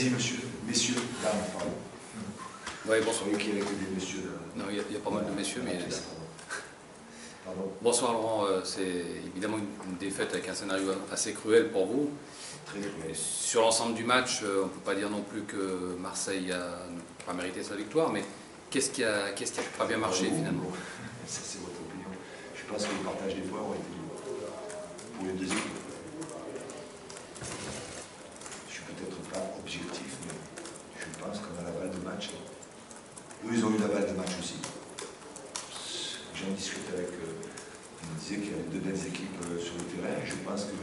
Allez-y, messieurs, dames, pardon. Oui, bonsoir. Vous voyez qu'il y a que des messieurs là. Non, il y a pas mal de messieurs, mais il y a des dames. Pardon. Bonsoir Laurent, c'est évidemment une défaite avec un scénario assez cruel pour vous. Très cruel. Sur l'ensemble du match, on ne peut pas dire non plus que Marseille n'a pas mérité sa victoire, mais qu'est-ce qui a pas bien marché finalement? Ça c'est votre opinion. Je pense que le partage des points aurait été pour les deux équipes. Je suis peut-être pas objectif, mais je pense qu'on a la balle de match. Eux, ils ont eu la balle de match aussi. J'en discute avec eux. Ils me disaient qu'il y avait deux belles équipes sur le terrain. Je pense que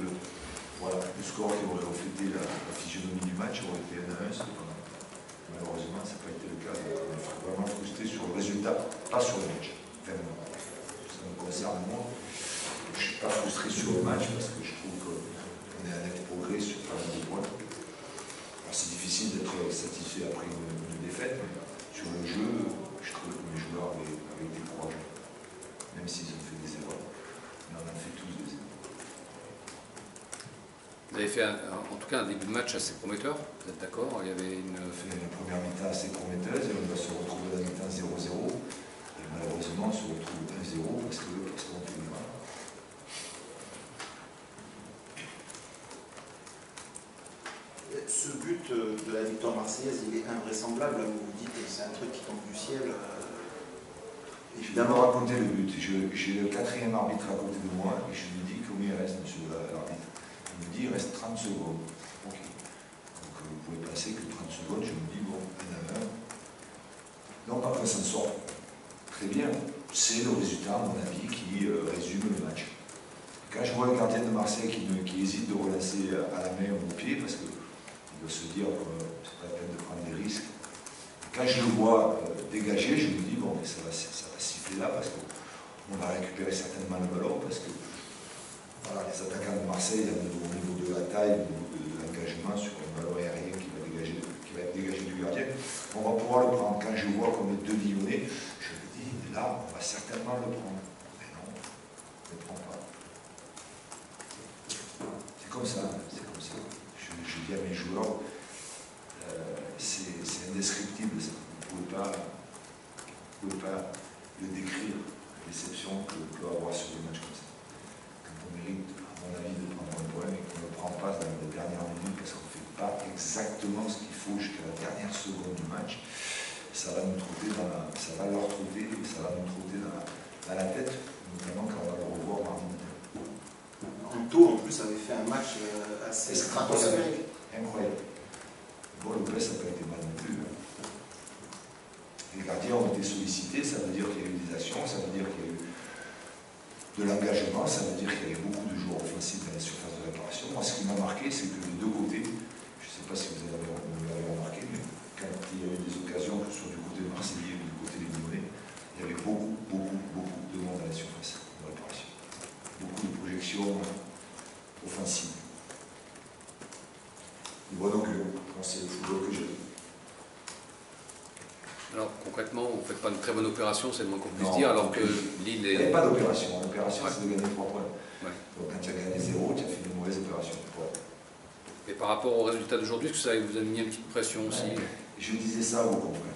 voilà, le score qui aurait reflété la physionomie du match aurait été 1-1. Malheureusement, ça n'a pas été le cas. On est vraiment frustré sur le résultat, pas sur le match. Vraiment. Ça me concerne moi. Je ne suis pas frustré sur le match parce que je trouve qu'on est à net progrès sur pas mal de points. C'est difficile d'être satisfait après une défaite, mais sur le jeu, je trouve que mes joueurs avaient été courageux. Même s'ils ont fait des erreurs. Mais on a fait tous des erreurs. Vous avez fait en tout cas un début de match assez prometteur, vous êtes d'accord? Il y avait On a fait une première mi-temps assez prometteuse et on va se retrouver à la mi-temps 0-0. Et malheureusement, on se retrouve 1-0 parce qu'on fait mal. Ce but de la victoire marseillaise, il est invraisemblable. Vous vous dites que c'est un truc qui tombe du ciel. Je vais d'abord raconter le but. J'ai le quatrième arbitre à côté de moi et je lui dis combien il reste, monsieur l'arbitre. Il me dit il reste 30 secondes. Ok. Donc vous pouvez passer que 30 secondes. Je me dis bon, 1-1. Donc après ça sort très bien. C'est le résultat, à mon avis, qui résume le match. Quand je vois le gardien de Marseille qui hésite de relancer à la main ou au pied, parce qu'il doit se dire que c'est pas la peine de prendre des risques. Quand je le vois dégager, je me dis bon, mais ça va siffler là parce qu'on va récupérer certainement le ballon parce que voilà, les attaquants de Marseille, au niveau de la taille, au niveau de l'engagement sur un ballon aérien qui va être dégagé du gardien, on va pouvoir le prendre. Quand je vois qu'on est deux Lyonnais, je me dis là, on va certainement le prendre. Mais non, on ne le prend pas. C'est comme ça, c'est comme ça. Je dis à mes joueurs, c'est indescriptible, ça. Vous ne pouvez pas le décrire, la déception que l'on peut avoir sur des matchs comme ça. Quand on mérite, à mon avis, de prendre un point et qu'on ne le prend pas dans les dernières minutes parce qu'on ne fait pas exactement ce qu'il faut jusqu'à la dernière seconde du match, ça va nous trotter ça va leur trotter et ça va nous trotter dans la tête, notamment quand on va le revoir mardi matin. Anto, en plus, avait fait un match assez stratosphérique. Incroyable. Bon, le presse n'a pas été mal non plus. Les gardiens ont été sollicités, ça veut dire qu'il y a eu des actions, ça veut dire qu'il y a eu de l'engagement, ça veut dire qu'il y a eu beaucoup de joueurs offensifs dans la surface de réparation. Moi, ce qui m'a marqué, c'est que des deux côtés, je ne sais pas si vous l'avez remarqué, mais quand il y a eu des occasions, que ce soit du côté de Marseillais ou du côté des Lyonnais, il y avait beaucoup de monde dans la surface de réparation. Beaucoup de projections offensives. Moi donc, c'est le football que j'aime. Alors concrètement, vous ne faites pas une très bonne opération, c'est le moins qu'on puisse dire, alors que Lille est... Il n'y avait pas d'opération. L'opération, c'est de gagner 3 points. Ouais. Donc quand tu as gagné 0, tu as fait une mauvaise opération. Ouais. Et par rapport au résultat d'aujourd'hui, est-ce que ça vous a mis une petite pression aussi? Je disais ça aux confrères.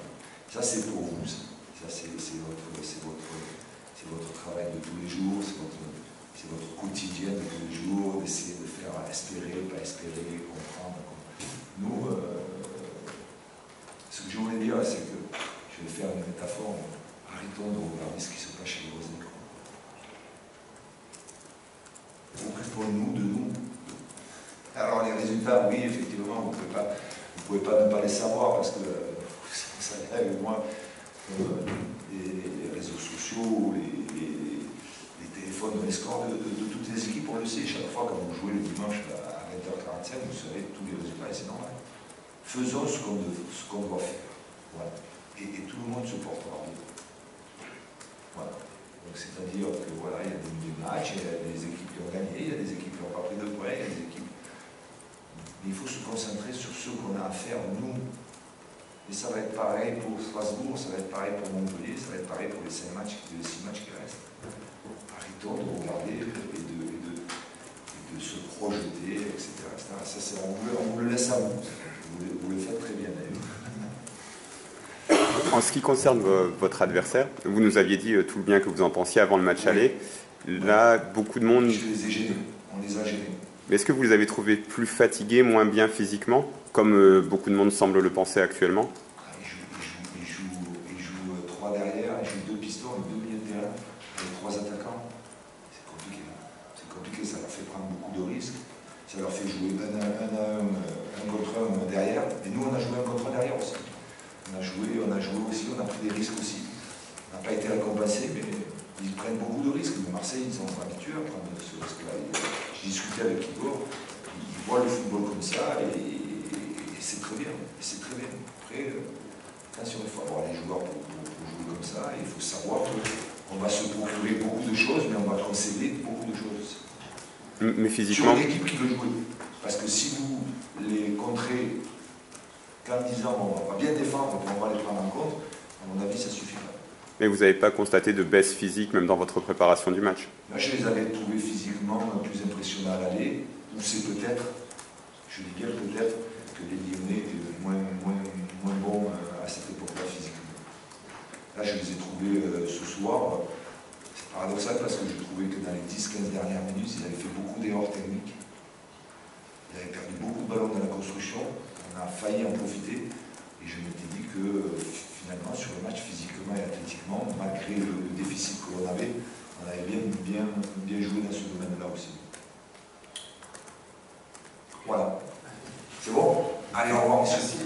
Ça, c'est pour vous. Ça, c'est votre travail de tous les jours, c'est votre quotidien de tous les jours, d'essayer de faire espérer, pas espérer, comprendre. Nous, ce que je voulais dire, c'est que, je vais faire une métaphore, arrêtons de regarder ce qui se passe chez les voisins. Occupons-nous de nous. Alors les résultats, oui, effectivement, vous ne pouvez pas ne pas les savoir, parce que vous savez, avec moi, les réseaux sociaux, les téléphones, les scores de toutes les équipes, on le sait, chaque fois quand vous jouez le dimanche à 20h45, vous savez tous les résultats et c'est normal. Faisons ce qu'on doit faire. Voilà. Et tout le monde se portera bien. Voilà. C'est-à-dire que voilà, il y a des matchs, il y a des équipes qui ont gagné, il y a des équipes qui n'ont pas pris de points, il y a des équipes. Mais il faut se concentrer sur ce qu'on a à faire, nous. Et ça va être pareil pour Strasbourg, ça va être pareil pour Montpellier, ça va être pareil pour les 6 matchs qui restent. Arrêtons de regarder et de se projeter, etc. Ça, on vous le laisse à vous. vous le faites très bien d'ailleurs. En ce qui concerne votre adversaire, vous nous aviez dit tout le bien que vous en pensiez avant le match aller. Là, beaucoup de monde... Je les ai gênés, on les a gênés. Mais est-ce que vous les avez trouvés plus fatigués, moins bien physiquement, comme beaucoup de monde semble le penser actuellement? Ils jouent 3 derrière, ils jouent 2 pistons et 2 milieux de terrain, avec 3 attaquants. C'est compliqué. C'est compliqué, ça leur fait prendre beaucoup de risques. Ça leur fait jouer un contre un derrière. Et nous, on a joué un contre un derrière aussi. On a joué aussi, on a pris des risques aussi. On n'a pas été récompensés, mais ils prennent beaucoup de risques. Mais Marseille, ils sont habitués à prendre ce risque-là. J'ai discuté avec Igor, ils voient le football comme ça et c'est très bien. C'est très bien. Après, attention, il faut avoir les joueurs pour jouer comme ça. Et il faut savoir qu'on va se procurer beaucoup de choses, mais on va concéder beaucoup de choses aussi. Mais physiquement... Sur une équipe qui veut jouer. Parce que si vous les contrez qu'en disant on va bien défendre et on va les prendre en compte, à mon avis, ça ne suffit pas. Mais vous n'avez pas constaté de baisse physique, même dans votre préparation du match? Moi, je les avais trouvés physiquement plus impressionnants à l'aller, ou c'est peut-être, je dis bien peut-être, que les Lyonnais étaient moins bons à cette époque-là physiquement. Là, je les ai trouvés ce soir. C'est paradoxal parce que je trouvais que dans les 10-15 dernières minutes, ils avaient fait beaucoup d'erreurs techniques. Ils avaient perdu beaucoup de ballons dans la construction. On a failli en profiter. Et je m'étais dit que finalement, sur le match, physiquement et athlétiquement, malgré le déficit que l'on avait, on avait bien joué dans ce domaine-là aussi. Voilà. C'est bon? Allez, au revoir, monsieur.